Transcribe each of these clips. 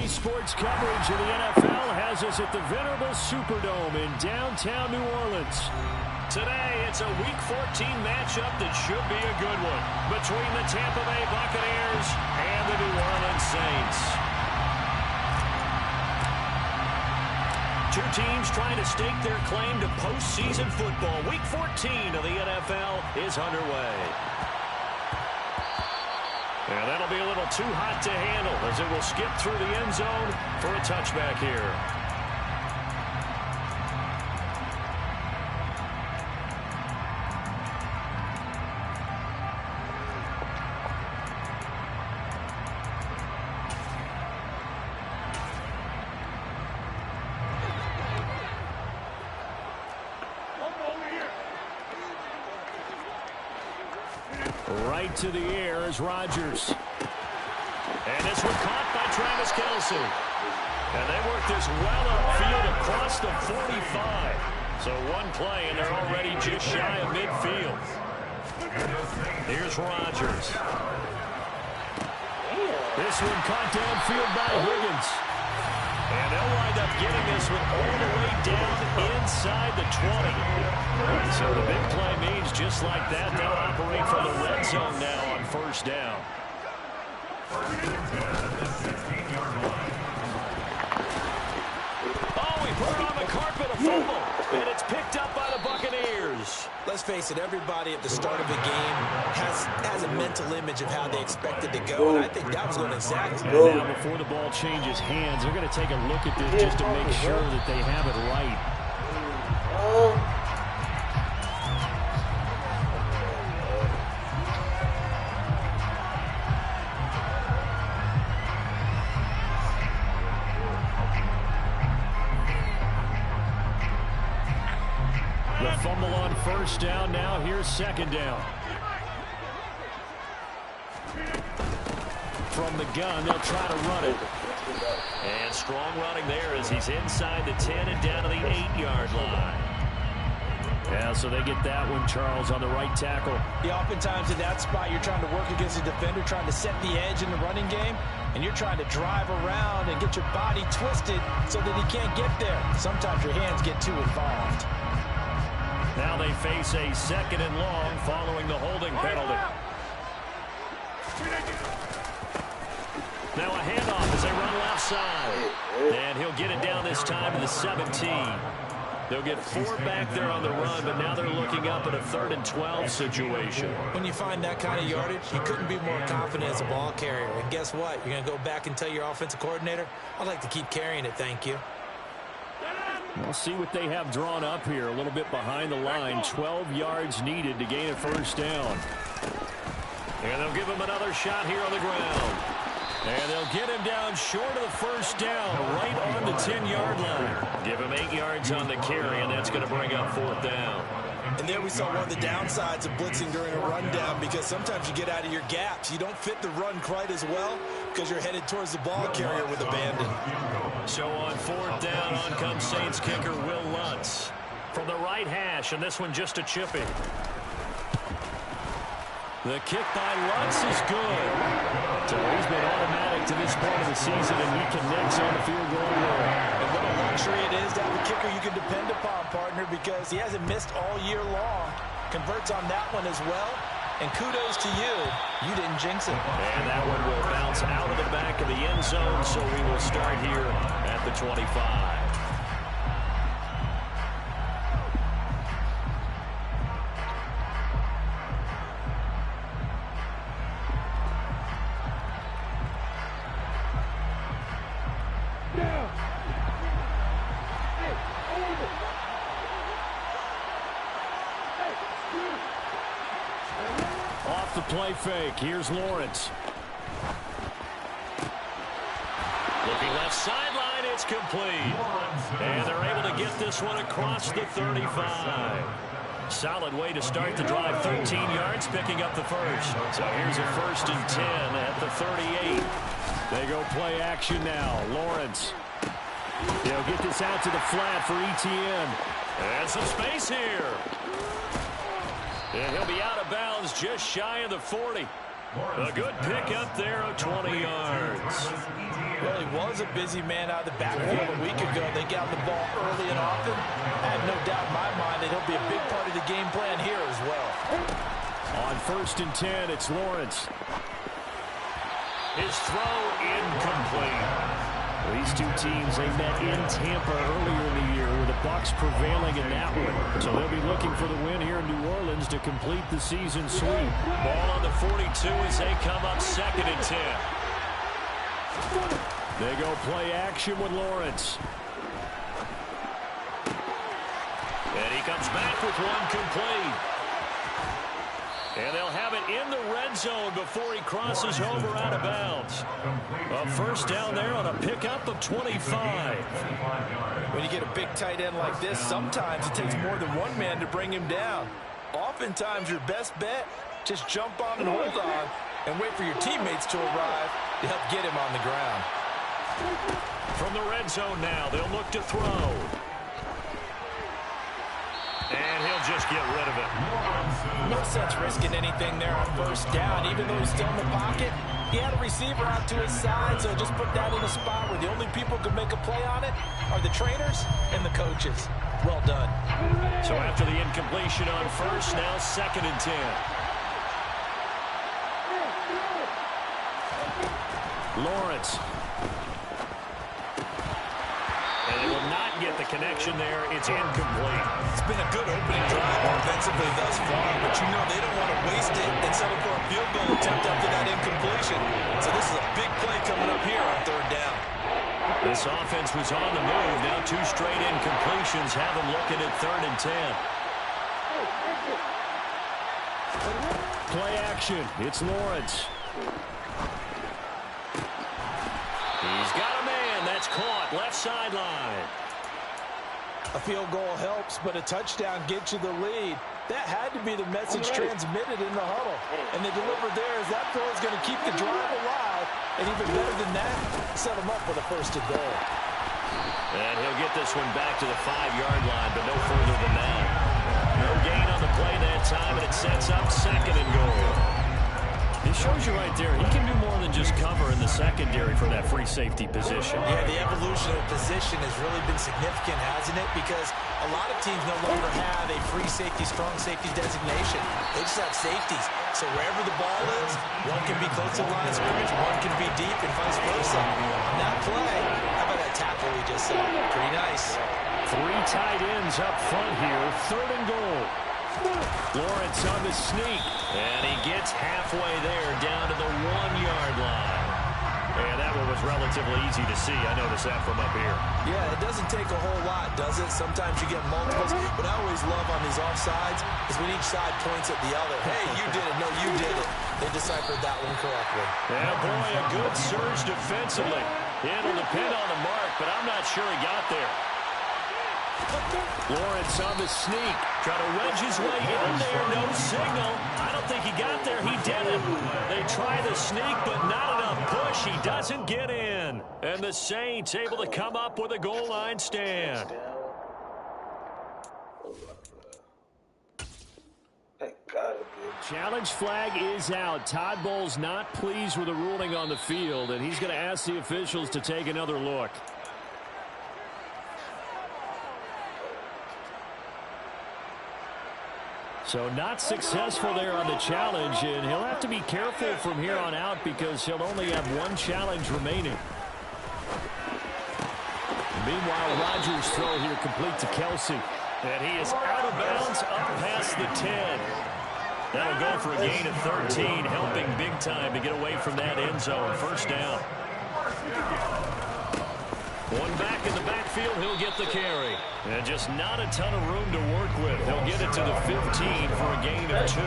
Today's sports coverage of the NFL has us at the venerable Superdome in downtown New Orleans. Today, it's a Week 14 matchup that should be a good one between the Tampa Bay Buccaneers and the New Orleans Saints. Two teams trying to stake their claim to postseason football. Week 14 of the NFL is underway. And that'll be a little too hot to handle as it will skip through the end zone for a touchback here. Right to the air is Rodgers. And this one caught by Travis Kelce. And they work this well upfield across the 45. So one play, and they're already just shy of midfield. Here's Rodgers. This one caught downfield by Higgins. And they'll wind up getting this one all the way down inside the 20. So the big play means just like that, they'll operate from the red zone now on first down. Oh, he put it on the carpet, a fumble. And it's picked up by the Buccaneers. Let's face it, everybody at the start of a game has a mental image of how they expect it to go, and I think that was going exactly. And now before the ball changes hands, they're going to take a look at this just to make sure that they have it right. The fumble on first down. Now here's second down. From the gun, they'll try to run it. And strong running there as he's inside the 10 and down to the 8-yard line. Yeah, so they get that one, Charles, on the right tackle. Yeah, oftentimes in that spot, you're trying to work against a defender, trying to set the edge in the running game, and you're trying to drive around and get your body twisted so that he can't get there. Sometimes your hands get too involved. Now they face a second and long following the holding penalty. Now a handoff as they run left side. And he'll get it down this time to the 17. They'll get 4 back there on the run, but now they're looking up at a 3rd and 12 situation. When you find that kind of yardage, you couldn't be more confident as a ball carrier. And guess what? You're going to go back and tell your offensive coordinator, I'd like to keep carrying it, thank you. We'll see what they have drawn up here. A little bit behind the line. 12 yards needed to gain a first down. And they'll give him another shot here on the ground. And they'll get him down short of the first down, right on the 10-yard line. Give him 8 yards on the carry, and that's going to bring up 4th down. And there we saw one of the downsides of blitzing during a rundown, because sometimes you get out of your gaps. You don't fit the run quite as well because you're headed towards the ball carrier with abandon. So on 4th down, on comes Saints kicker Will Lutz from the right hash, and this one just a chipping. The kick by Lutz is good. So he's been automatic to this point of the season, and he connects on the field goal line. And what a luxury it is to have a kicker you can depend upon, partner, because he hasn't missed all year long. Converts on that one as well. And kudos to you. You didn't jinx it. And that one will bounce out of the back of the end zone, so we will start here at the 25. Off the play fake. Here's Lawrence. Looking left sideline. It's complete. And they're able to get this one across the 35. Solid way to start the drive. 13 yards, picking up the first. So here's a 1st and 10 at the 38. They go play action now. Lawrence. They'll get this out to the flat for ETN. And some space here. And he'll be out of bounds just shy of the 40. A good pick up there of 20 yards. Well, he was a busy man out of the backfield a week ago. They got the ball early and often. I have no doubt in my mind that he'll be a big part of the game plan here as well. On 1st and 10, it's Lawrence. His throw incomplete. These two teams, they met in Tampa earlier in the year with the Bucs prevailing in that one. So they'll be looking for the win here in New Orleans to complete the season sweep. Ball on the 42 as they come up 2nd and 10. They go play action with Lawrence. And he comes back with one complete. And they'll have it in the red zone before he crosses over out of bounds. A first down there on a pickup of 25. When you get a big tight end like this, sometimes it takes more than one man to bring him down. Oftentimes, your best bet, just jump on and hold on and wait for your teammates to arrive to help get him on the ground. From the red zone now, they'll look to throw. And he'll just get rid of it. No sense risking anything there on first down. Even though he's still in the pocket, he had a receiver out to his side, so just put that in a spot where the only people who can make a play on it are the trainers and the coaches. Well done. So after the incompletion on first, now 2nd and 10. Lawrence. And they will not get the connection there. It's incomplete. It's been a good opening drive offensively thus far, but you know they don't want to waste it and settle for a field goal attempt after that incompletion. So this is a big play coming up here on 3rd down. This offense was on the move. Now 2 straight incompletions have them looking at 3rd and 10. Play action. It's Lawrence. He's got a man. That's caught. Left sideline. A field goal helps, but a touchdown gets you the lead. That had to be the message transmitted in the huddle. And they delivered there as that throw is going to keep the drive alive. And even better than that, set them up with a 1st and goal. And he'll get this one back to the 5-yard line, but no further than that. No gain on the play that time, and it sets up 2nd and goal. It shows you right there, he can do more than just cover in the secondary for that free safety position. Yeah, the evolution of the position has really been significant, hasn't it? Because a lot of teams no longer have a free safety, strong safety designation. They just have safeties. So wherever the ball is, one can be close to the line of scrimmage, one can be deep, and vice versa. On that play, how about that tackle we just saw? Pretty nice. 3 tight ends up front here, 3rd and goal. Lawrence on the sneak, and he gets halfway there down to the 1-yard line. And that one was relatively easy to see. I noticed that from up here. Yeah, it doesn't take a whole lot, does it? Sometimes you get multiples, but I always love on these offsides is when each side points at the other. Hey, you did it. No, you did it. They deciphered that one correctly. Yeah, boy, a good surge defensively. It'll depend on the mark, but I'm not sure he got there. Lawrence on the sneak. Trying to wedge his way in there. No signal. I don't think he got there. He didn't. They try the sneak, but not enough push. He doesn't get in. And the Saints able to come up with a goal line stand. Challenge flag is out. Todd Bowles not pleased with the ruling on the field, and he's going to ask the officials to take another look. So not successful there on the challenge, and he'll have to be careful from here on out because he'll only have 1 challenge remaining. Meanwhile, Rodgers' throw here complete to Kelsey. And he is out of bounds up past the 10. That'll go for a gain of 13, helping big time to get away from that end zone. First down. One back in the backfield, he'll get the carry. And just not a ton of room to work with. He'll get it to the 15 for a gain of 2.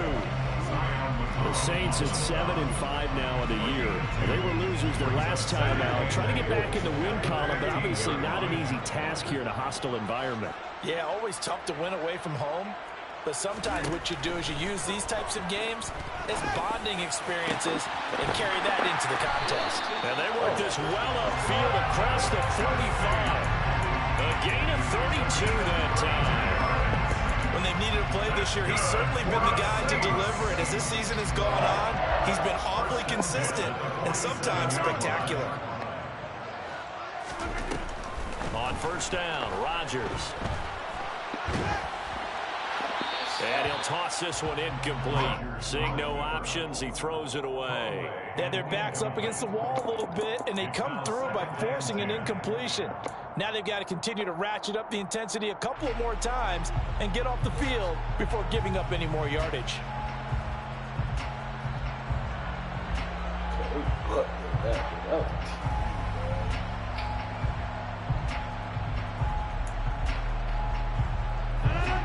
The Saints at 7-5 now in the year. They were losers their last time out. Trying to get back in the win column, but obviously not an easy task here in a hostile environment. Yeah, always tough to win away from home. But sometimes what you do is you use these types of games as bonding experiences and carry that into the contest. And they work this well upfield across the 35. A gain of 32 that time. When they've needed a play this year, he's certainly been the guy to deliver it. As this season has gone on, he's been awfully consistent and sometimes spectacular. On first down, Rodgers. And he'll toss this one incomplete. Seeing no options, he throws it away. Yeah, their back's up against the wall a little bit, and they come through by forcing an incompletion. Now they've got to continue to ratchet up the intensity a couple of more times and get off the field before giving up any more yardage.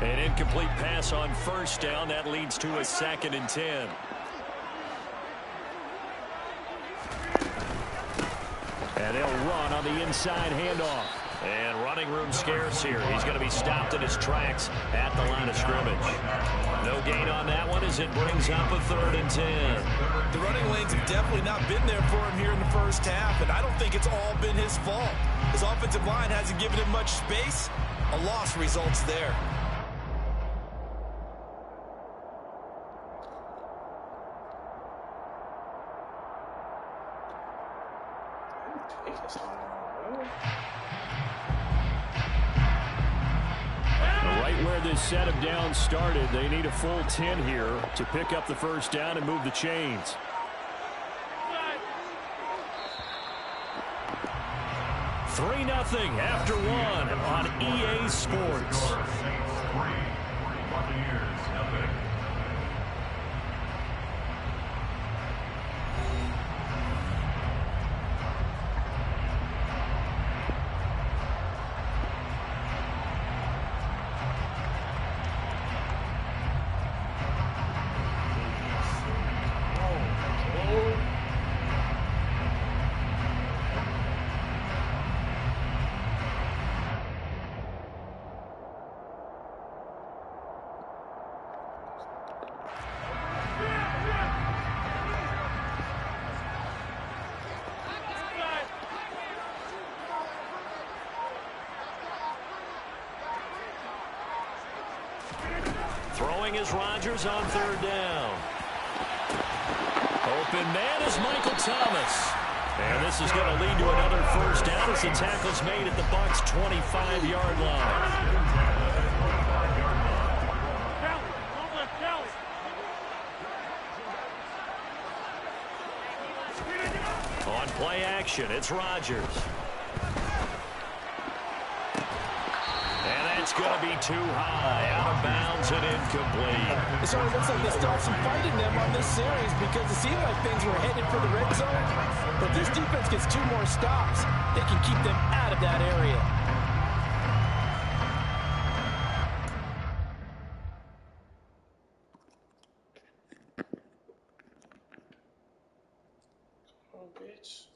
An incomplete pass on first down. That leads to a 2nd and 10. And they'll run on the inside handoff. And running room scarce here. He's going to be stopped in his tracks at the line of scrimmage. No gain on that one as it brings up a 3rd and 10. The running lanes have definitely not been there for him here in the first half, and I don't think it's all been his fault. His offensive line hasn't given him much space. A loss results there. Right where this set of downs started, they need a full 10 here to pick up the first down and move the chains. Three 0 after one on EA Sports. Throwing is Rodgers on 3rd down. Open man is Michael Thomas. And this is going to lead to another first down as the tackle's made at the Bucs' 25-yard line. On play action, it's Rodgers. It's going to be too high, out of bounds and incomplete. It sort of looks like they still have some fight in them on this series because it seemed like things were headed for the red zone. But if this defense gets 2 more stops, they can keep them out of that area. Oh, bitch.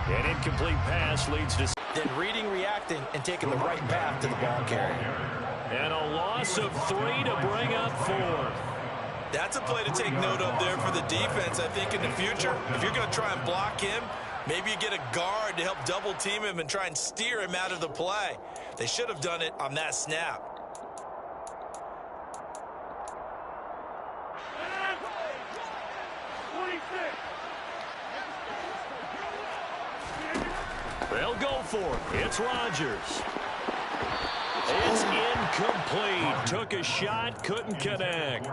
An incomplete pass leads to... Then reading, reacting, and taking the right path to the ball carrier. And a loss of 3 to bring up 4. That's a play to take note of there for the defense, I think, in the future. If you're going to try and block him, maybe you get a guard to help double team him and try and steer him out of the play. They should have done it on that snap. They'll go for it. It's Rodgers. It's incomplete. Took a shot, couldn't connect.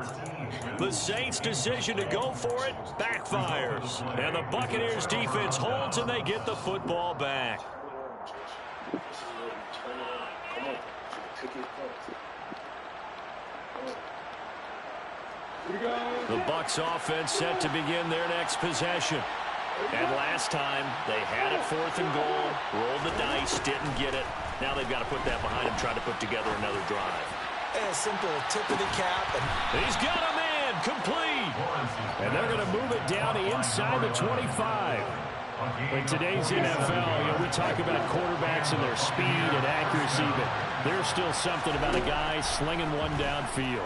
The Saints' decision to go for it backfires. And the Buccaneers' defense holds and they get the football back. The Bucs offense set to begin their next possession. And last time, they had it 4th and goal, rolled the dice, didn't get it. Now they've got to put that behind them, try to put together another drive. A simple tip of the cap. He's got a man, complete. And they're going to move it down to inside the 25. In today's NFL, we talk about quarterbacks and their speed and accuracy, but there's still something about a guy slinging one downfield.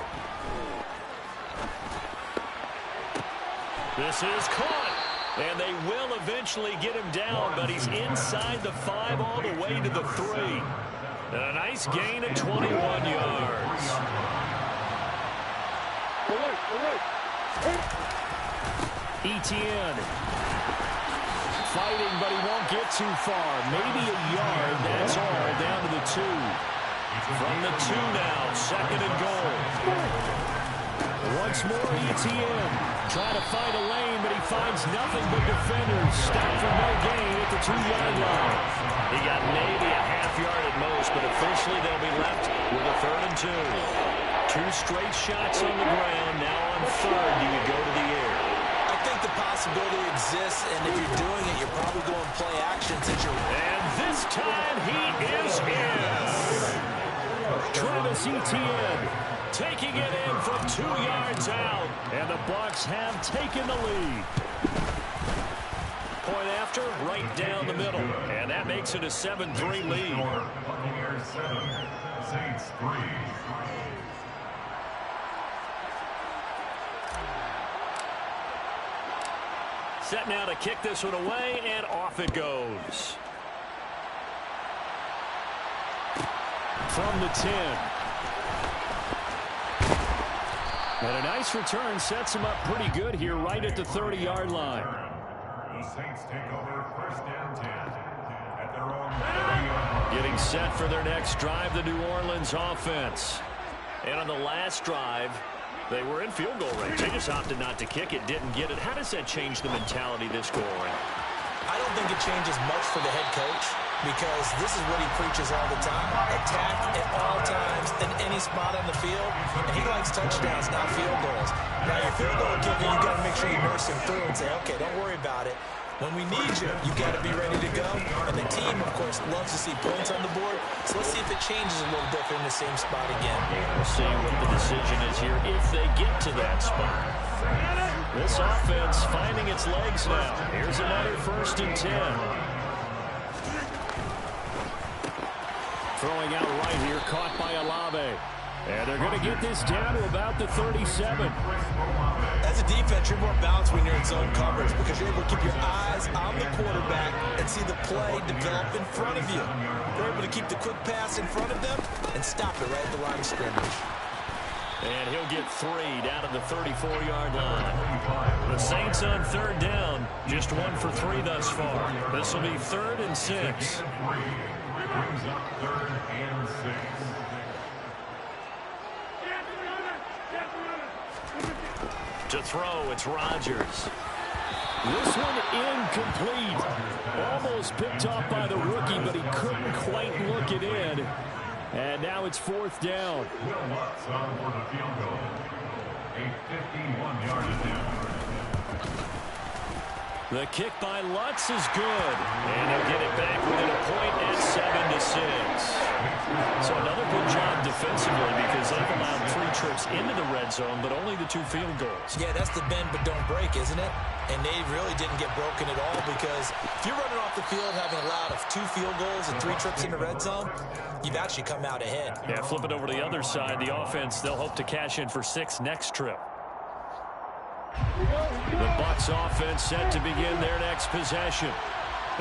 This is caught, and they will eventually get him down, but he's inside the 5 all the way to the 3. And a nice gain of 21 yards. Etienne fighting, but he won't get too far. Maybe a yard, that's all, down to the 2. From the 2 now, 2nd and goal. Once more, Etienne trying to find a lane, but he finds nothing but defenders. Stopped for no gain at the 2-yard line. He got maybe a half yard at most, but officially they'll be left with a 3rd and 2. 2 straight shots on the ground. Now on 3rd, do you go to the air? I think the possibility exists, and if you're doing it, you're probably going play action since you're... And this time he is in. Travis Etienne taking it in from 2 yards out, and the Bucs have taken the lead. Point after, right down the middle, and that makes it a 7-3 lead. Buccaneers 7, Saints 3. Set now to kick this one away, and off it goes. From the 10. And a nice return sets him up pretty good here right at the 30-yard line. The Saints take over 1st and 10 at their own 30-yard line. Getting set for their next drive, the New Orleans offense. And on the last drive, they were in field goal range. They just opted not to kick it, didn't get it. How does that change the mentality this go around? I don't think it changes much for the head coach, because this is what he preaches all the time. Attack at all times in any spot on the field. And he likes touchdowns, not field goals. Now, your field goal kicker, you got to make sure you nurse him through and say, okay, don't worry about it. When we need you, you got to be ready to go. And the team, of course, loves to see points on the board. So let's see if it changes a little bit in the same spot again. We'll see what the decision is here if they get to that spot. This offense finding its legs now. Here's another 1st and 10. Throwing out right here, caught by Olave. And they're going to get this down to about the 37. As a defense, you're more balanced when you're in zone coverage because you're able to keep your eyes on the quarterback and see the play develop in front of you. You're able to keep the quick pass in front of them and stop it right at the line of scrimmage. And he'll get 3 down to the 34-yard line. The Saints on 3rd down, just 1 for 3 thus far. This will be 3rd and 6. Brings up 3rd and 6. To throw, it's Rodgers. This one incomplete. Almost picked off by the rookie, but he couldn't quite look it in. And now it's 4th down. Will Lutz on for the field goal. A 51-yard attempt. The kick by Lutz is good. And he'll get it back within a point at 7-6. So another good job defensively because they've allowed 3 trips into the red zone, but only the 2 field goals. Yeah, that's the bend but don't break, isn't it? And they really didn't get broken at all because if you're running off the field having allowed 2 field goals and 3 trips in the red zone, you've actually come out ahead. Yeah, flip it over to the other side. The offense, they'll hope to cash in for 6 next trip. The Bucs offense set to begin their next possession.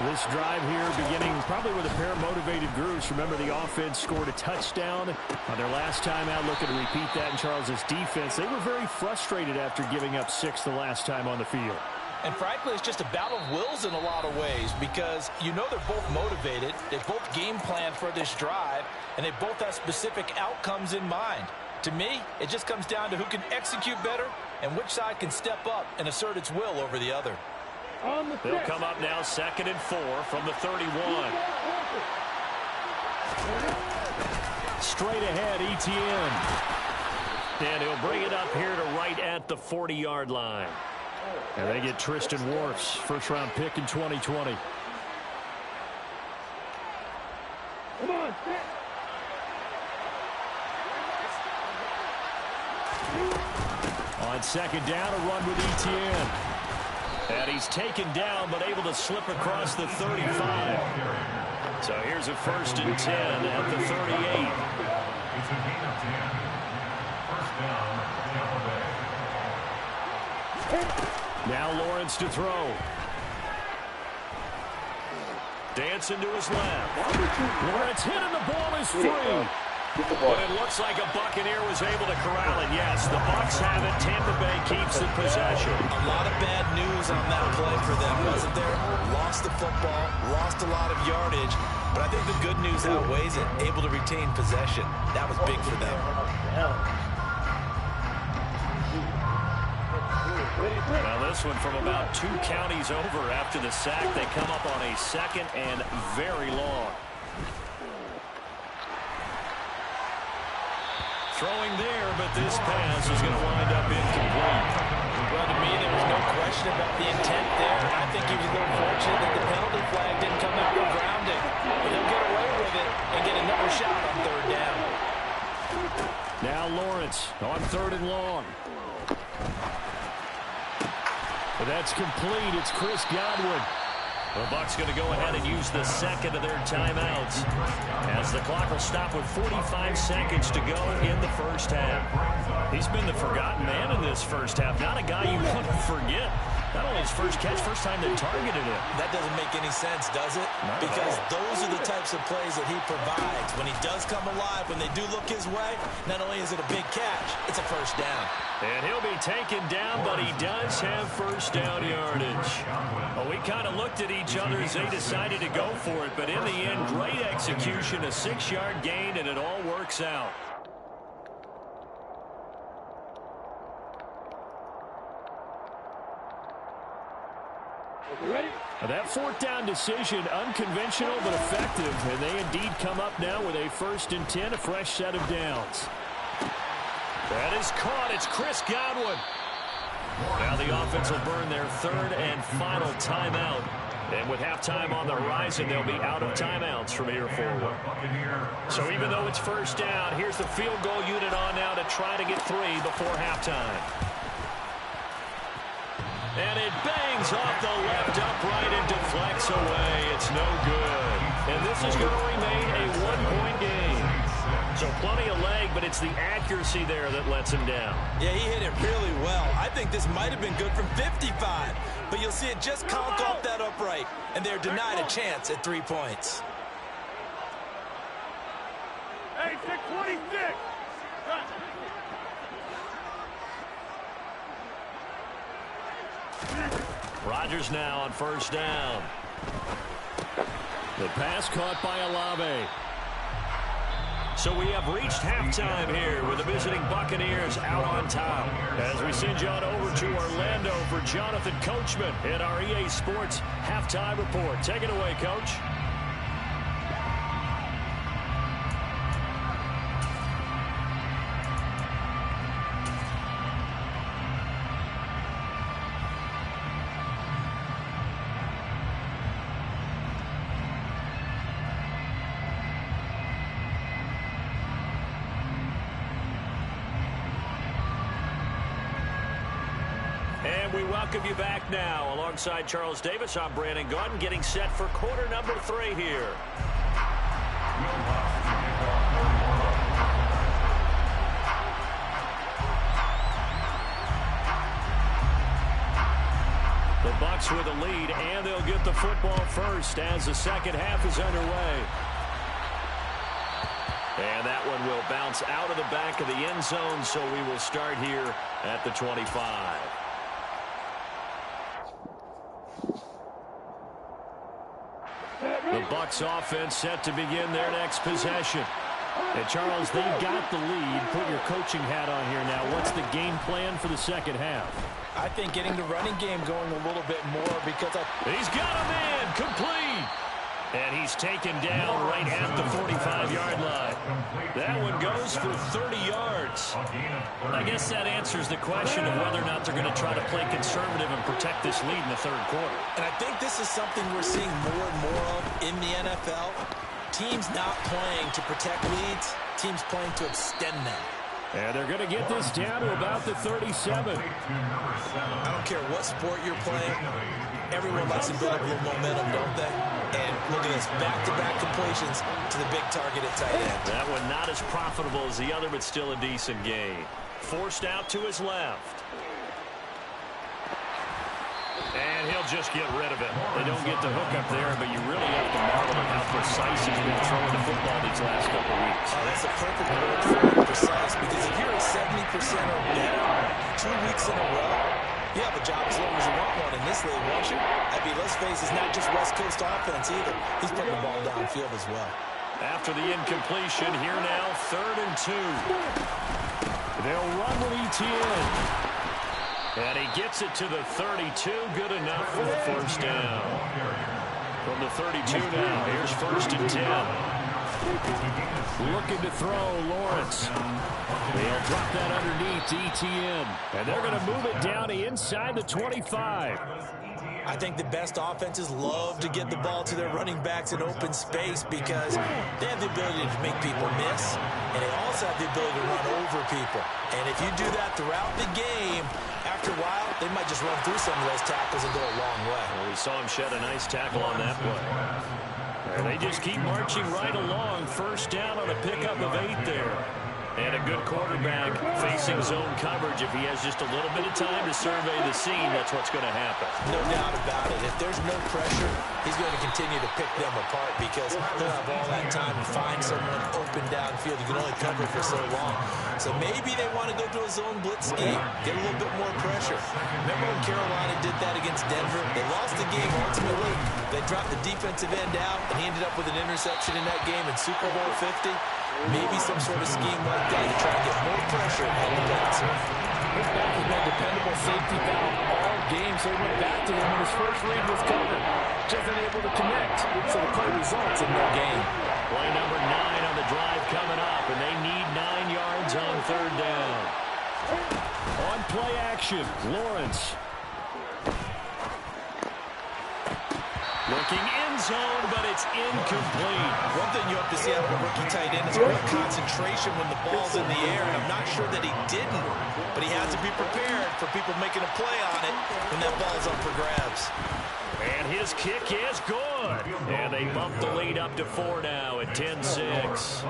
This drive here beginning probably with a pair of motivated groups. Remember, the offense scored a touchdown on their last time out. Looking to repeat that in Charles's defense. They were very frustrated after giving up 6 the last time on the field. And frankly, it's just a battle of wills in a lot of ways because you know they're both motivated. They both game plan for this drive, and they both have specific outcomes in mind. To me, it just comes down to who can execute better and which side can step up and assert its will over the other. They'll come up now 2nd and 4 from the 31. Straight ahead, Etienne. And he'll bring it up here to right at the 40-yard line. And they get Tristan Wirfs, first-round pick in 2020. Come on. On 2nd down, a run with Etienne. And he's taken down, but able to slip across the 35. So here's a 1st and 10 at the 38. It's a gain of 10. First down, Tampa Bay. Now Lawrence to throw. Dancing to his left. Lawrence hit and the ball is free. But it looks like a Buccaneer was able to corral it. Yes, the Bucs have it. Tampa Bay keeps the possession. A lot of bad news on that play for them, wasn't there? Lost the football, lost a lot of yardage, but I think the good news outweighs it. Able to retain possession. That was big for them. Now this one from about 2 counties over after the sack. They come up on a 2nd and very long. Throwing there, but this pass is going to wind up incomplete. Well, to me, there was no question about the intent there. I think he was a little fortunate that the penalty flag didn't come out for grounding. But he'll get away with it and get another shot on 3rd down. Now Lawrence on 3rd and long. But that's complete. It's Chris Godwin. The Bucs going to go ahead and use the 2nd of their timeouts as the clock will stop with 45 seconds to go in the 1st half. He's been the forgotten man in this 1st half. Not a guy you want to forget. Not only his first catch, first time they targeted him. That doesn't make any sense, does it? Because those are the types of plays that he provides. When he does come alive, when they do look his way, not only is it a big catch, it's a 1st down. And he'll be taken down, but he does have 1st down yardage. Well, we kind of looked at each other as they decided to go for it, but in the end, great execution, a 6-yard gain, and it all works out. That 4th down decision, unconventional but effective, and they indeed come up now with a 1st and 10, a fresh set of downs. That is caught. It's Chris Godwin. Now the offense will burn their 3rd and final timeout. And with halftime on the horizon, they'll be out of timeouts from here forward. So even though it's 1st down, here's the field goal unit on now to try to get 3 before halftime. And it bangs off the left upright and deflects away. It's no good. And this is going to remain a 1-point game. So plenty of leg, but it's the accuracy there that lets him down. Yeah, he hit it really well. I think this might have been good from 55. But you'll see it just conk off that upright. And they're denied a chance at 3 points. Hey, 626! Rodgers now on 1st down. The pass caught by Olave. So we have reached halftime here with the visiting Buccaneers out on top. As we send you on over to Orlando for Jonathan Coachman in our EA Sports Halftime Report. Take it away, Coach. And we welcome you back now. Alongside Charles Davis, I'm Brandon Gaudin, getting set for quarter number 3 here. The Bucs with a lead, and they'll get the football first as the 2nd half is underway. And that one will bounce out of the back of the end zone, so we will start here at the 25. The Bucs offense set to begin their next possession. And Charles, they've got the lead. Put your coaching hat on here now. What's the game plan for the 2nd half? I think getting the running game going a little bit more because He's got a man complete. And he's taken down right at the 45-yard line. That one goes for 30 yards. I guess that answers the question of whether or not they're going to try to play conservative and protect this lead in the 3rd quarter. And I think this is something we're seeing more and more of in the NFL. Teams not playing to protect leads, teams playing to extend them. And they're going to get this down to about the 37. I don't care what sport you're playing. Everyone likes to build up a little momentum, don't they? And look at this, back-to-back completions to the big target at tight end. That one not as profitable as the other, but still a decent gain. Forced out to his left. And he'll just get rid of it. They don't get the hook up there, but you really have to marvel at how precise he's been throwing the football these last couple of weeks. Oh, that's a perfect word for it, precise, because if you're at 70% or better 2 weeks in a row, you have a job as long as you want one in this league, won't you? I mean, let's face it, it's not just West Coast offense either. He's putting the ball downfield as well. After the incompletion, here now, 3rd and 2. They'll run with ETN. And he gets it to the 32. Good enough for the first down. From the 32 now, here's 1st and 10. Looking to throw, Lawrence. They'll drop that underneath to ETN. And they're going to move it down to inside the 25. I think the best offenses love to get the ball to their running backs in open space because they have the ability to make people miss, and they also have the ability to run over people. And if you do that throughout the game, after a while, they might just run through some of those tackles and go a long way. Well, we saw him shed a nice tackle on that play. And they just keep marching right along. First down on a pickup of 8 there. And a good quarterback facing zone coverage. If he has just a little bit of time to survey the scene, that's what's going to happen. No doubt about it. If there's no pressure, he's going to continue to pick them apart because he'll have all that time to find someone open downfield. You can only cover for so long. So maybe they want to go to a zone blitz scheme, get a little bit more pressure. Remember when Carolina did that against Denver? They lost the game ultimately. They dropped the defensive end out, and he ended up with an interception in that game in Super Bowl 50. Maybe some sort of scheme like that to try to get more pressure on the bouncer. His back has been dependable safety valve all game, so he went back to him when his first read was covered. Just unable to connect, so the play results in no gain. Play number 9 on the drive coming up, and they need 9 yards on 3rd down. On play action, Lawrence. Looking in zone, but it's incomplete. One thing you have to see out of a rookie tight end is great concentration when the ball's in the air, and I'm not sure that he didn't, but he has to be prepared for people making a play on it when that ball's up for grabs. And his kick is good. And they bump the lead up to 4 now at 10-6.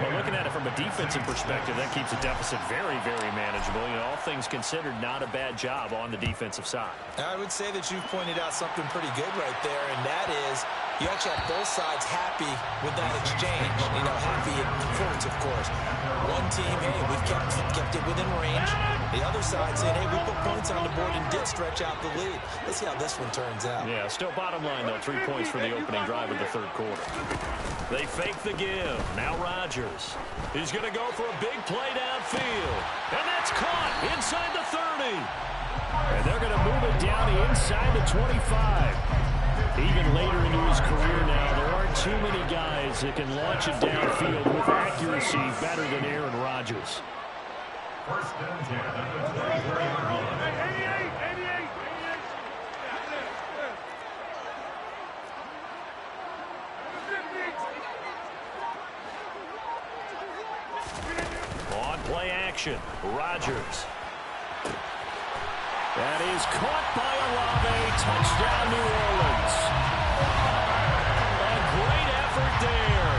Well, looking at it from a defensive perspective, that keeps the deficit very, very manageable. You know, all things considered, not a bad job on the defensive side. I would say that you've pointed out something pretty good right there, and that is you actually have both sides happy with that exchange. You know, happy in front, of course. One team, hey, we've kept it within range. The other side saying, hey, we put points on the board and did stretch out the lead. Let's see how this one turns out. Yeah, still bottom line, though, 3 points for the opening drive of the 3rd quarter. They fake the give. Now Rodgers. He's going to go for a big play downfield. And that's caught inside the 30. And they're going to move it down to inside the 25. Even later into his career now, there aren't too many guys that can launch it downfield with accuracy better than Aaron Rodgers. 1st and 10 at the 23-yard line. 88. On play action, Rodgers. That is caught by Olave. Touchdown, New Orleans. A great effort there.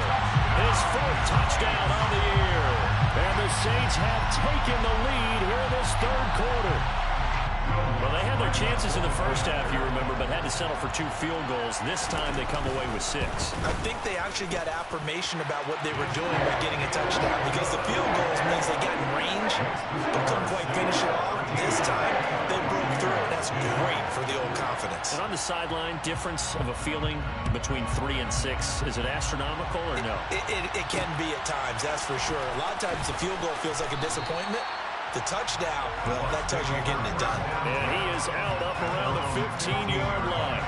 His 4th touchdown on the year. And the Saints have taken the lead here in this 3rd quarter. Well, they had their chances in the first half, you remember, but had to settle for 2 field goals. This time they come away with 6. I think they actually got affirmation about what they were doing by getting a touchdown because the field goals means they got in range but couldn't quite finish it off. This time, they broke through, and that's great for the old confidence. And on the sideline, difference of a feeling between 3 and 6, is it astronomical or no? It can be at times, that's for sure. A lot of times the field goal feels like a disappointment. The touchdown, well, that tells you you're getting it done. And he is out up around the 15-yard line.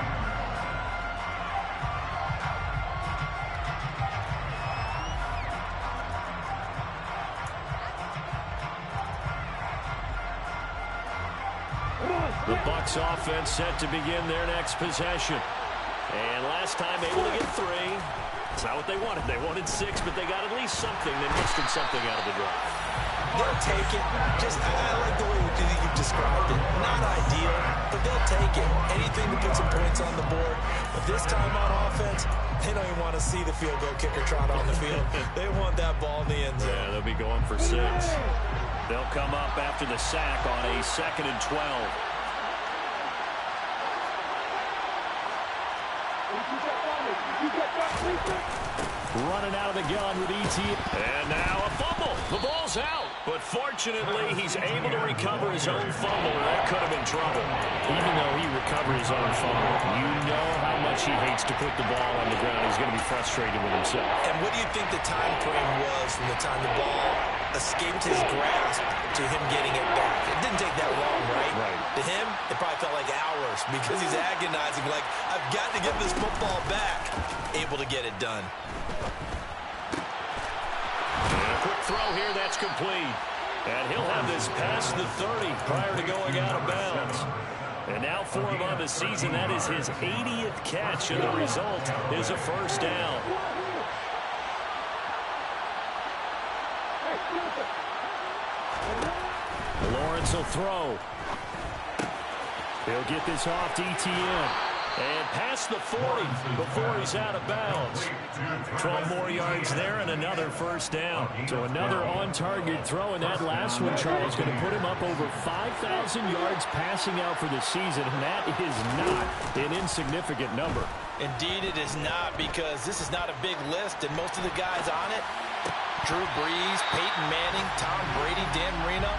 The Bucs offense set to begin their next possession. And last time able to get 3. It's not what they wanted. They wanted 6, but they got at least something. They mustered something out of the drive. They'll take it. I like the way you've described it. Not ideal, but they'll take it. Anything to put some points on the board. But this time on offense, they don't even want to see the field goal kicker trot on the field. They want that ball in the end zone. Yeah, they'll be going for 6. They'll come up after the sack on a 2nd and 12. Running out of the gun with E.T. And now a fumble. The ball's out. But fortunately, he's able to recover his own fumble, or that could have been trouble. Even though he recovered his own fumble, you know how much he hates to put the ball on the ground. He's going to be frustrated with himself. And what do you think the time frame was from the time the ball escaped his grasp to him getting it back? It didn't take that long, right? Right. To him, it probably felt like hours because he's agonizing, like, I've got to get this football back. Able to get it done. And a quick throw here, that's complete. And he'll have this past the 30 prior to going out of bounds. And now for him on the season, that is his 80th catch, and the result is a first down. Lawrence will throw. He'll get this off to ETN. And past the 40 before he's out of bounds. 12 more yards there and another first down. So another on-target throw, and that last one, Charles, going to put him up over 5,000 yards passing out for the season, and that is not an insignificant number. Indeed it is not, because this is not a big list, and most of the guys on it, Drew Brees, Peyton Manning, Tom Brady, Dan Marino,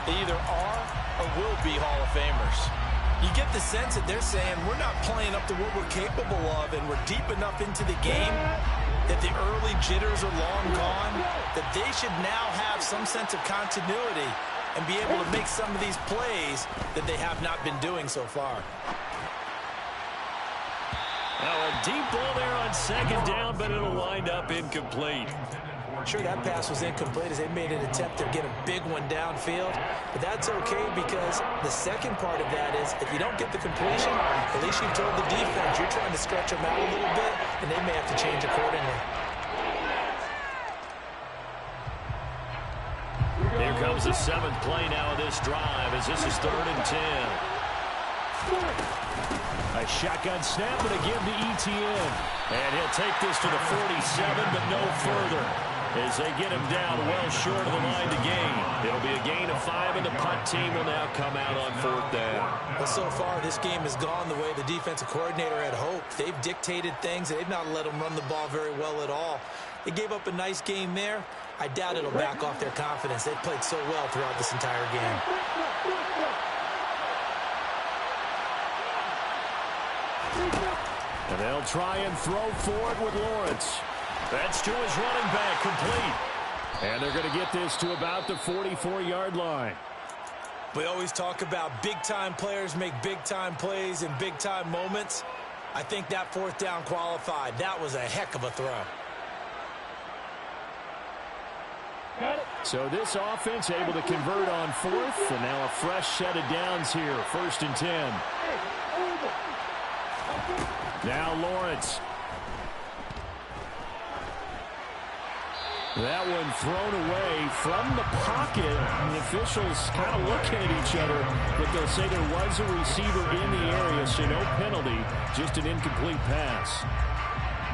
they either are or will be Hall of Famers. You get the sense that they're saying we're not playing up to what we're capable of, and we're deep enough into the game that the early jitters are long gone, that they should now have some sense of continuity and be able to make some of these plays that they have not been doing so far. Now a deep ball there on 2nd down, but it'll wind up incomplete. Sure, that pass was incomplete as they made an attempt to get a big one downfield, but that's okay because the second part of that is if you don't get the completion, at least you've told the defense you're trying to stretch them out a little bit, and they may have to change accordingly. Here comes the 7th play now of this drive as this is 3rd and 10. A shotgun snap and a give to ETN. And he'll take this to the 47, but no further, as they get him down well short of the line to gain. It'll be a gain of 5, and the punt team will now come out on 4th down. Well, so far, this game has gone the way the defensive coordinator had hoped. They've dictated things. They've not let them run the ball very well at all. They gave up a nice game there. I doubt it'll back off their confidence. They've played so well throughout this entire game. And they'll try and throw for it with Lawrence. That's to his running back, complete. And they're going to get this to about the 44-yard line. We always talk about big-time players make big-time plays in big-time moments. I think that 4th down qualified. That was a heck of a throw. So this offense able to convert on 4th, and now a fresh set of downs here, 1st and 10. Now Lawrence. That one thrown away from the pocket. The officials kind of looking at each other, but they'll say there was a receiver in the area, so no penalty, just an incomplete pass.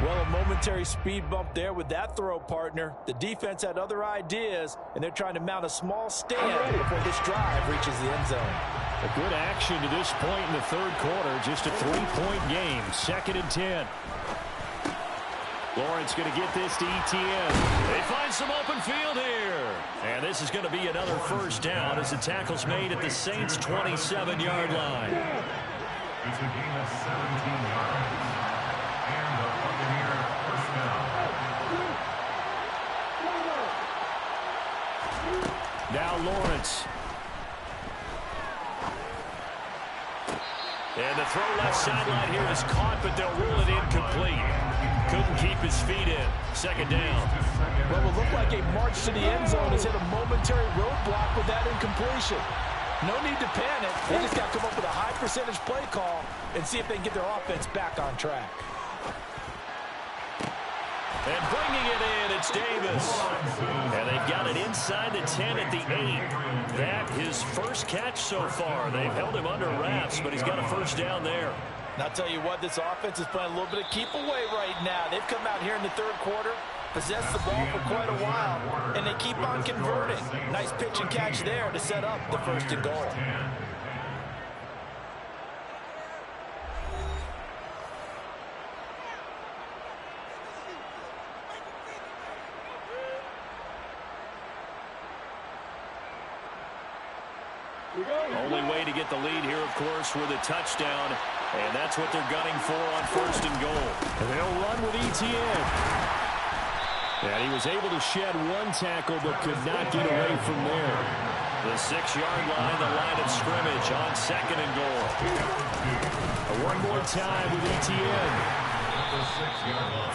Well, a momentary speed bump there with that throw, partner. The defense had other ideas, and they're trying to mount a small stand before this drive reaches the end zone. A good action to this point in the 3rd quarter. Just a 3-point game. 2nd and 10. Lawrence going to get this to ETN. They find some open field here. And this is going to be another first down as the tackle's made at the Saints' 27-yard line. It's a gain of 17 yards. And the Buccaneer first down. Now Lawrence. And the throw left sideline here is caught, but they'll rule it incomplete. Couldn't keep his feet in. 2nd down. Well, it looked like a march to the end zone has hit a momentary roadblock with that incompletion. No need to panic. They just got to come up with a high percentage play call and see if they can get their offense back on track. And bringing it in it's Davis. And they've got it inside the 10 at the 8. That his first catch so far. They've held him under wraps, but he's got a first down there. And I'll tell you what, this offense is playing a little bit of keep away right now. They've come out here in the third quarter, possessed the ball for quite a while, and they keep on converting. Nice pitch and catch there to set up the first and goal. Only way to get the lead here, of course, with a touchdown. And that's what they're gunning for on first and goal. And they'll run with Etienne. And he was able to shed one tackle, but could not get away from there. The 6-yard line, the line of scrimmage on second and goal. One more time with Etienne.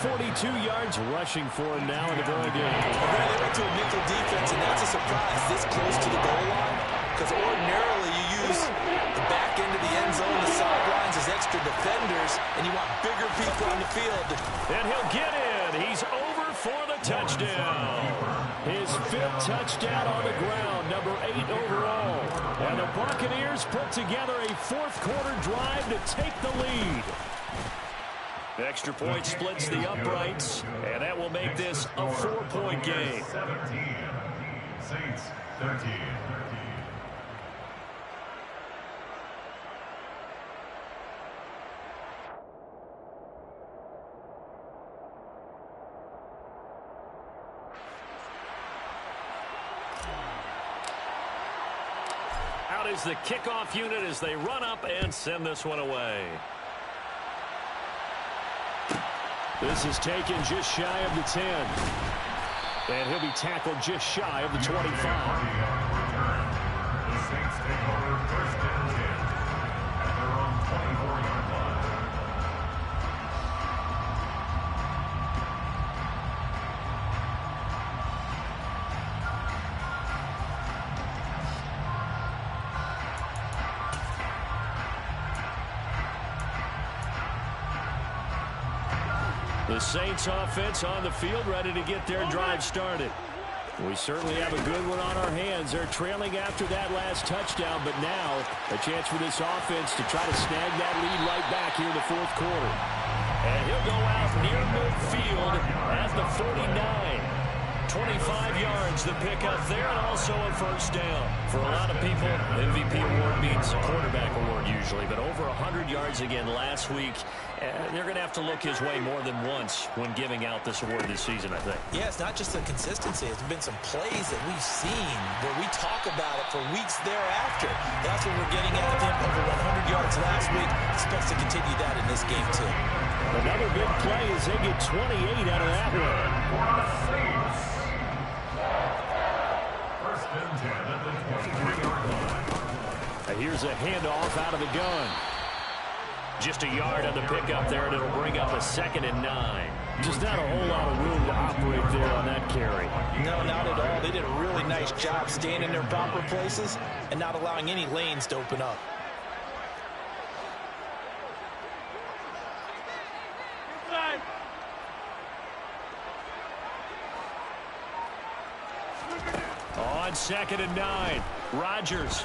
42 yards rushing for him now in the run game. They went to a nickel defense, and that's a surprise this close to the goal line. Because ordinarily you use the back end of the end zone, the sidelines as extra defenders, and you want bigger people on the field. And he'll get in. He's over for the touchdown. His 5th touchdown on the ground, number 8 overall. And the Buccaneers put together a 4th quarter drive to take the lead. Extra point splits the uprights, and that will make this a 4-point game. 17. Saints 13. Out is the kickoff unit as they run up and send this one away. This is taken just shy of the 10. And he'll be tackled just shy of the 25. The Saints take over first and 10 at their own 24-yard line. The Saints offense on the field, ready to get their drive started. We certainly have a good one on our hands. They're trailing after that last touchdown, but now a chance for this offense to try to snag that lead right back here in the 4th quarter. And he'll go out near midfield at the 49. 25 yards the pickup there, and also a first down. For a lot of people, MVP award means quarterback award usually, but over 100 yards again last week. They're going to have to look his way more than once when giving out this award this season, I think. Yeah, it's not just the consistency. It's been some plays that we've seen where we talk about it for weeks thereafter. That's what we're getting out of him, over 100 yards last week. Expects to continue that in this game, too. Another big play as they get 28 out of that one. First and 10 at the 23-yard line. Here's a handoff out of the gun. Just a yard on the pickup there, and it'll bring up a 2nd and 9. Just not a whole lot of room to operate there on that carry. No, not at all. They did a really nice job staying in their proper places and not allowing any lanes to open up. On 2nd and 9, Rodgers.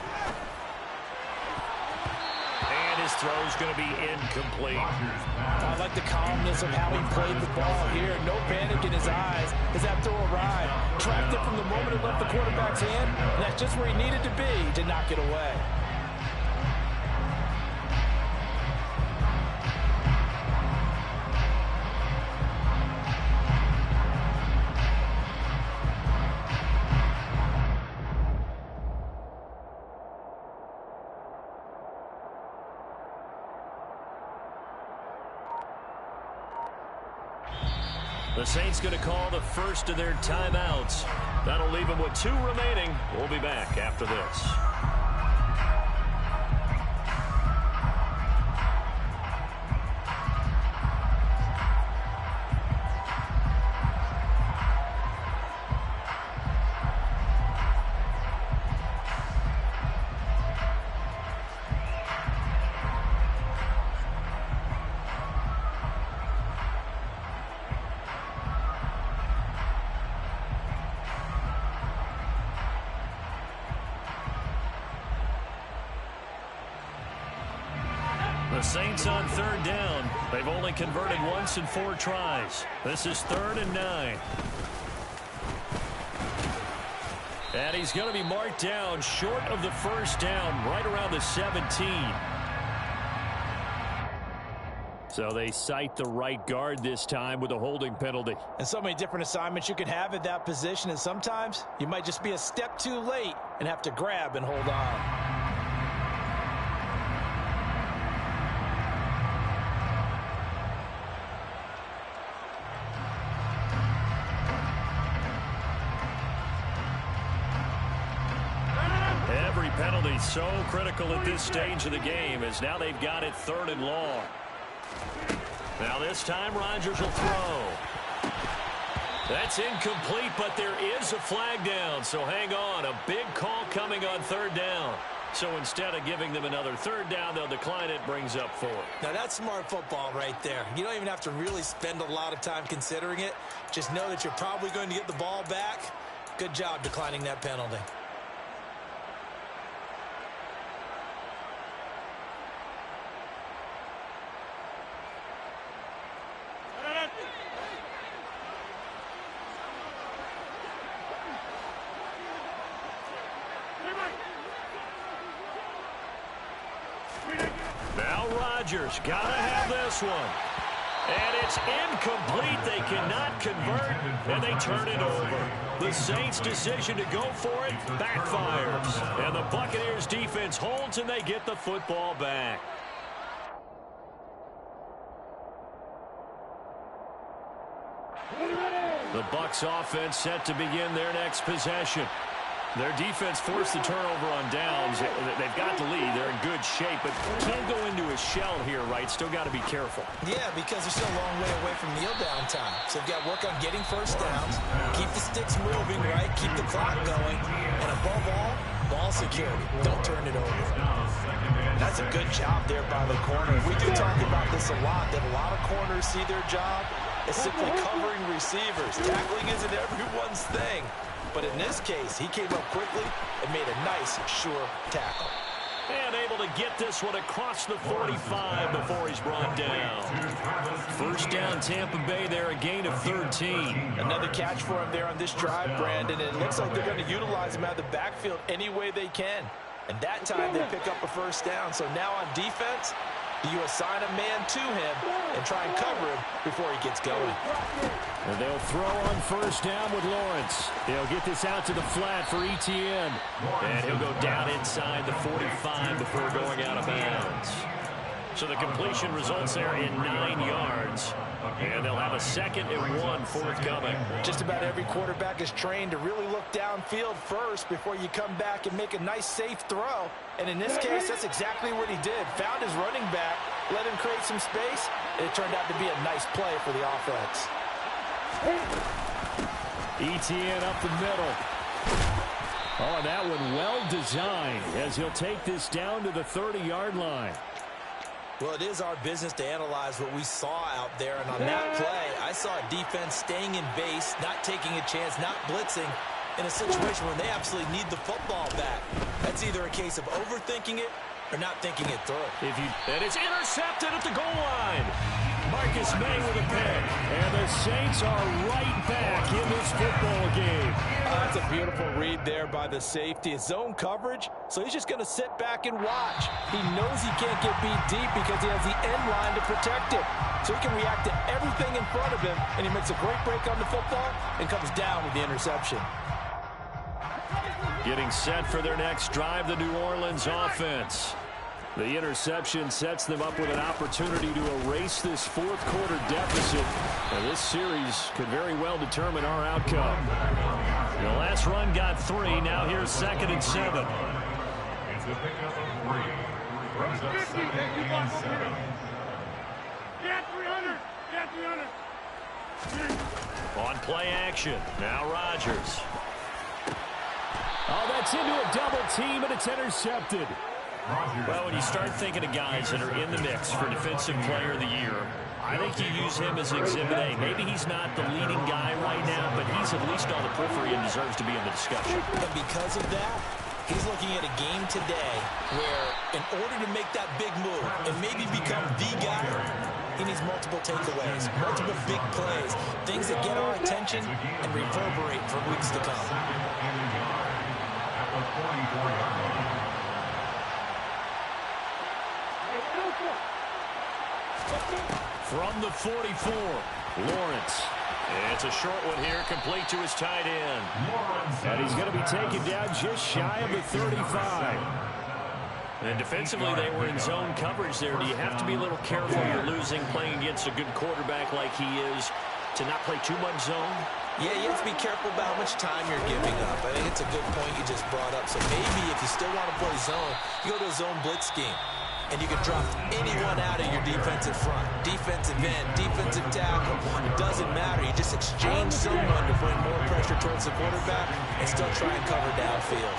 And his throw's going to be incomplete. I like the calmness of how he played the ball here. No panic in his eyes as that throw arrived. Tracked it from the moment it left the quarterback's hand, and that's just where he needed to be to knock it away. The Saints going to call the first of their timeouts. That'll leave them with 2 remaining. We'll be back after this. The Saints on third down. They've only converted once in 4 tries. This is 3rd and 9. And he's going to be marked down short of the first down, right around the 17. So they cite the right guard this time with a holding penalty. And so many different assignments you can have at that position, and sometimes you might just be a step too late and have to grab and hold on. Every penalty so critical at this stage of the game, as now they've got it 3rd and long. Now this time Rodgers will throw. That's incomplete, but there is a flag down, so hang on. A big call coming on 3rd down. So instead of giving them another 3rd down, they'll decline it, brings up 4. Now that's smart football right there. You don't even have to really spend a lot of time considering it. Just know that you're probably going to get the ball back. Good job declining that penalty. Now Rodgers got to have this one. And it's incomplete. They cannot convert, and they turn it over. The Saints' decision to go for it backfires. And the Buccaneers' defense holds, and they get the football back. The Bucs offense set to begin their next possession. Their defense forced the turnover on downs. They've got the lead. They're in good shape, but can't go into a shell here, right? Still got to be careful. Yeah, because they're still a long way away from kneel down time. So they've got to work on getting first downs, keep the sticks moving, right? Keep the clock going. And above all, ball security. Don't turn it over. That's a good job there by the corner. We do talk about this a lot, that a lot of corners see their job as simply covering receivers. Tackling isn't everyone's thing. But in this case, he came up quickly and made a nice, sure tackle. And able to get this one across the 45 before he's brought down. First down, Tampa Bay there, a gain of 13. Another catch for him there on this drive, Brandon. And it looks like they're going to utilize him out of the backfield any way they can. And that time they pick up a first down. So now on defense, you assign a man to him and try and cover him before he gets going. And they'll throw on first down with Lawrence. They'll get this out to the flat for Etienne. And he'll go down inside the 45 before going out of bounds. So the completion results there in 9 yards. And they'll have a 2nd and 1 forthcoming. Just about every quarterback is trained to really look downfield first before you come back and make a nice, safe throw. And in this case, that's exactly what he did. Found his running back, let him create some space, and it turned out to be a nice play for the offense. Etienne up the middle. Oh, that one well designed as he'll take this down to the 30-yard line. Well, it is our business to analyze what we saw out there. And on that play, I saw a defense staying in base, not taking a chance, not blitzing in a situation where they absolutely need the football back. That's either a case of overthinking it or not thinking it through. And it's intercepted at the goal line. Marcus May with a pick. And the Saints are right back in this football game. That's a beautiful read there by the safety. It's zone coverage, so he's just going to sit back and watch. He knows he can't get beat deep because he has the end line to protect it. So he can react to everything in front of him, and he makes a great break on the football and comes down with the interception. Getting set for their next drive, the New Orleans offense. The interception sets them up with an opportunity to erase this fourth quarter deficit. And this series could very well determine our outcome. The last run got 3. Now here's 2nd and 7. It's a pickup of 3. Brings up 2nd and 7. Get 300. Get 300. On play action. Now Rodgers. Oh, that's into a double team, and it's intercepted. Well, when you start thinking of guys that are in the mix for Defensive Player of the Year, I think you use him as Exhibit A. Maybe he's not the leading guy right now, but he's at least on the periphery and deserves to be in the discussion. And because of that, He's looking at a game today where in order to make that big move and maybe become the guy, he needs multiple takeaways, multiple big plays, things that get our attention and reverberate for weeks to come. From the 44, Lawrence. It's a short one here, complete to his tight end. And he's going to be taken down just shy of the 35. And defensively, they were in zone coverage there. Do you have to be a little careful? You're losing, playing against a good quarterback like he is, to not play too much zone? Yeah, you have to be careful about how much time you're giving up. I think it's a good point you just brought up. So maybe if you still want to play zone, you go to a zone blitz scheme. And you can drop anyone out of your defensive front. Defensive end, defensive tackle. It doesn't matter. You just exchange someone to bring more pressure towards the quarterback and still try and cover downfield.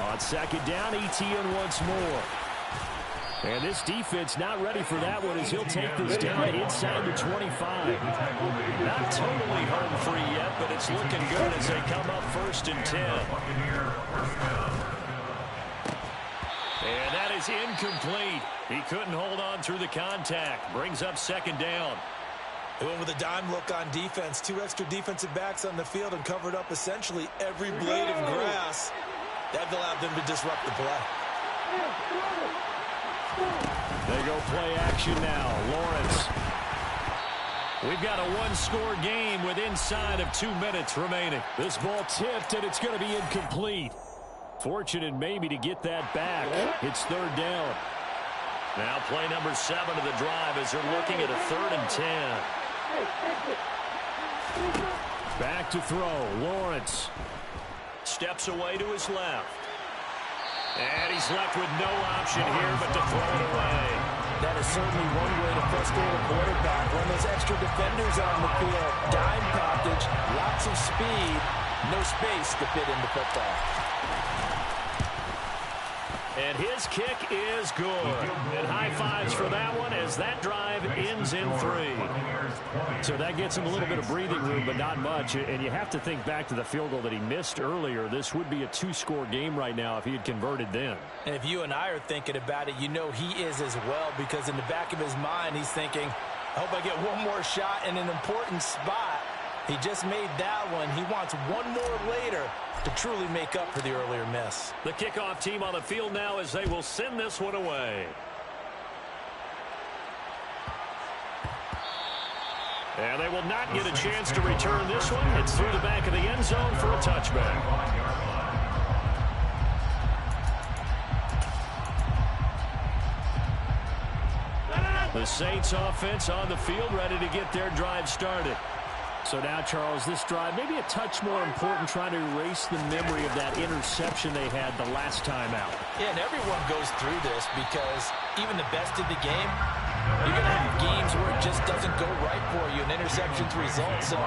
On second down, ETN once more. And this defense not ready for that one as he'll take this down inside the 25. Not totally home free yet, but it's looking good as they come up 1st and 10. And that is incomplete. He couldn't hold on through the contact. Brings up 2nd down. They went with a dime look on defense. 2 extra defensive backs on the field and covered up essentially every blade of grass. That allowed them to disrupt the play. They go play action now. Lawrence. We've got a 1-score game with inside of 2 minutes remaining. This ball tipped, and it's going to be incomplete. Fortunate maybe to get that back. It's 3rd down. Now play number 7 of the drive as they're looking at a 3rd and 10. Back to throw. Lawrence. Steps away to his left. And he's left with no option here but to throw it away. That is certainly one way to frustrate a quarterback. When those extra defenders are on the field, dime package, lots of speed, no space to fit into football. And his kick is good. And high fives for that one as that drive ends in 3. So that gets him a little bit of breathing room, but not much. And you have to think back to the field goal that he missed earlier. This would be a 2-score game right now if he had converted then. And if you and I are thinking about it, you know he is as well, because in the back of his mind, he's thinking, I hope I get one more shot in an important spot. He just made that one. He wants one more later to truly make up for the earlier miss. The kickoff team on the field now as they will send this one away. And they will not get a chance to return this one. It's through the back of the end zone for a touchback. The Saints offense on the field ready to get their drive started. So now, Charles, this drive maybe a touch more important, trying to erase the memory of that interception they had the last time out. Yeah, and everyone goes through this because even the best of the game, you're going to have games where it just doesn't go right for you, and interceptions result. So,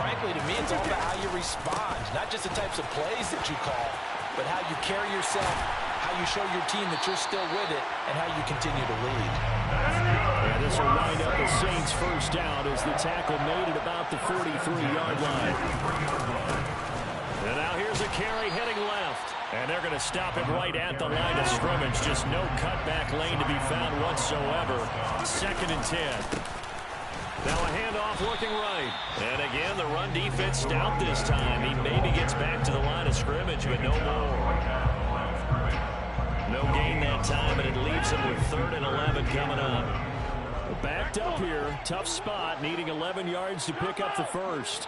frankly, to me, it's all about how you respond, not just the types of plays that you call, but how you carry yourself, how you show your team that you're still with it, and how you continue to lead. And this will wind up the Saints' 1st down as the tackle made at about the 43-yard line. And now here's a carry heading left. And they're going to stop him right at the line of scrimmage. Just no cutback lane to be found whatsoever. 2nd and 10. Now a handoff looking right. And again, the run defense stout this time. He maybe gets back to the line of scrimmage, but no more. No gain that time, and it leaves him with 3rd and 11 coming up. Backed up here. Tough spot, needing 11 yards to pick up the 1st.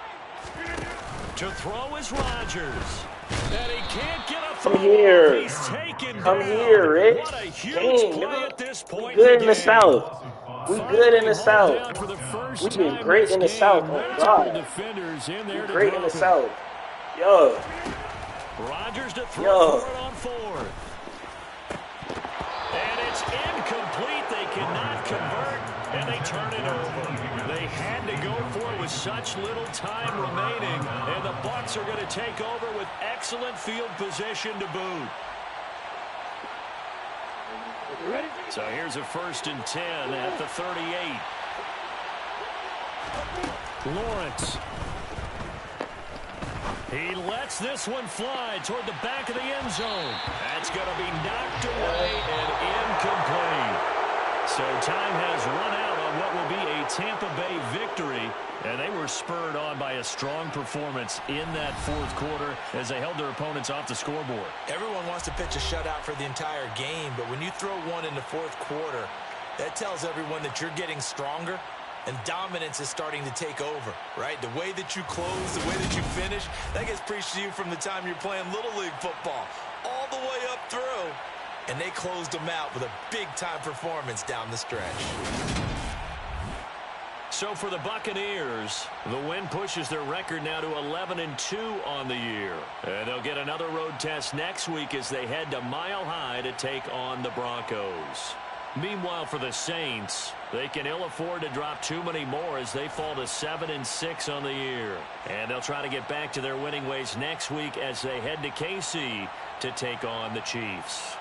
To throw is Rodgers. And he can't get a throw. Come here. He's taken Come down. here, Rich. What a huge Dang, play at this point. we good in the South. We good in the South. We've been great in the South. Oh, God. We're great in the South. Yo. Rodgers to throw for it on 4th. And it's incomplete. They cannot convert, and they turn it over. They had to go for it with such little time remaining, and the Bucs are going to take over with excellent field position to boot. So here's a 1st and 10 at the 38. Lawrence. He lets this one fly toward the back of the end zone. That's going to be knocked away and incomplete. So time has run out on what will be a Tampa Bay victory. And they were spurred on by a strong performance in that fourth quarter as they held their opponents off the scoreboard. Everyone wants to pitch a shutout for the entire game, but when you throw one in the fourth quarter, that tells everyone that you're getting stronger and dominance is starting to take over, right? The way that you close, the way that you finish, that gets preached to you from the time you're playing Little League football all the way up through. And they closed them out with a big-time performance down the stretch. So for the Buccaneers, the win pushes their record now to 11-2 on the year. And they'll get another road test next week as they head to Mile High to take on the Broncos. Meanwhile, for the Saints, they can ill afford to drop too many more as they fall to 7-6 on the year. And they'll try to get back to their winning ways next week as they head to KC to take on the Chiefs.